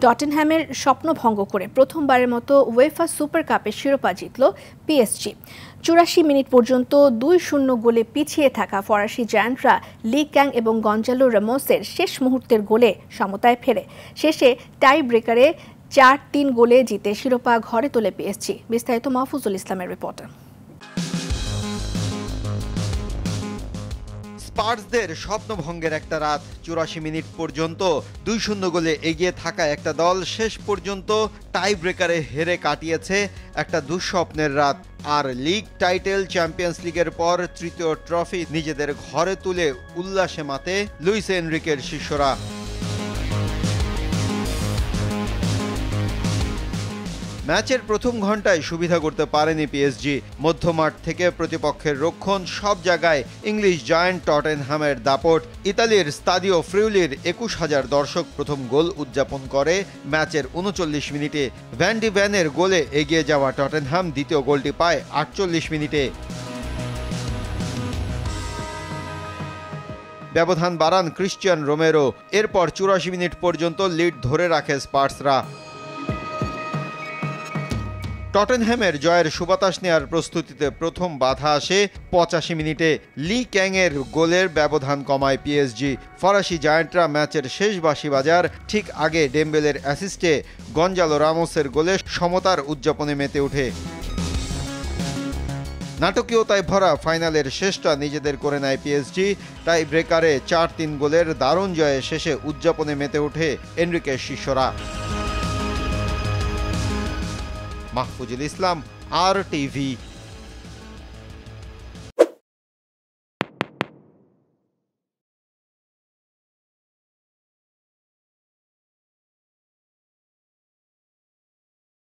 টটেনহ্যামের স্বপ্ন ভঙ্গ করে প্রথমবারের মতো উয়েফা সুপার কাপের শিরোপা জিতল পিএসজি। ৮৪ মিনিট পর্যন্ত ২-০ গোলে পিছিয়ে থাকা ফরাসি জায়ান্টরা লি ক্যাং এবং গঞ্জালো রামোসের শেষ মুহূর্তের গোলে সমতায় ফেরে। শেষে টাই ব্রেকারে ৪-৩ গোলে জিতে শিরোপা ঘরে তোলে পিএসজি। বিস্তারিত মাহফুজুল ইসলামের রিপোর্টে। স্পার্সদের স্বপ্নভঙ্গের একটা রাত। ৮৪ মিনিট পর্যন্ত ২-০ গোলে এগিয়ে থাকা একটা দল শেষ পর্যন্ত টাই ব্রেকারে হেরে কাটিয়েছে একটা দুঃস্বপ্নের রাত। আর লিগ টাইটেল, চ্যাম্পিয়ন্স লিগের পর তৃতীয় ট্রফি নিজেদের ঘরে তুলে উল্লাসে মাতে লুইস এনরিকের শিষ্যরা। ম্যাচের প্রথম ঘন্টায় সুবিধা করতে পারেনি পিএসজি। মধ্যমাঠ থেকে প্রতিপক্ষের রক্ষণ, সব জায়গায় ইংলিশ জায়ান্ট টটেনহ্যামের দাপট। ইতালির স্তাদিও ফ্রিউলির ২১,০০০ দর্শক প্রথম গোল উদযাপন করে ম্যাচের ৩৯ মিনিটে। ভ্যান ডি ভ্যানের গোলে এগিয়ে যাওয়া টটেনহ্যাম দ্বিতীয় গোলটি পায় ৪৮ মিনিটে। ব্যবধান বাড়ান ক্রিশ্চিয়ান রোমেরো। এরপর ৮৪ মিনিট পর্যন্ত লিড ধরে রাখে স্পার্সরা। টটেনহ্যামের জয়ের সুবাতাস নেওয়ার প্রস্তুতিতে প্রথম বাধা আসে ৮৫ মিনিটে। লি ক্যাংয়ের গোলের ব্যবধান কমায় পিএসজি। ফরাসি জায়ান্টরা ম্যাচের শেষ বাঁশি বাজার ঠিক আগে ডেম্বেলের অ্যাসিস্টে গঞ্জালো রামোসের গোলে সমতার উদযাপনে মেতে ওঠে। নাটকীয়তায় ভরা ফাইনালের শেষটা নিজেদের করে নেয় পিএসজি। টাই ব্রেকারে ৪-৩ গোলের দারুণ জয়ে শেষে উদযাপনে মেতে ওঠে এনরিকের শিষ্যরা। মাহফুজুল ইসলাম, RTV।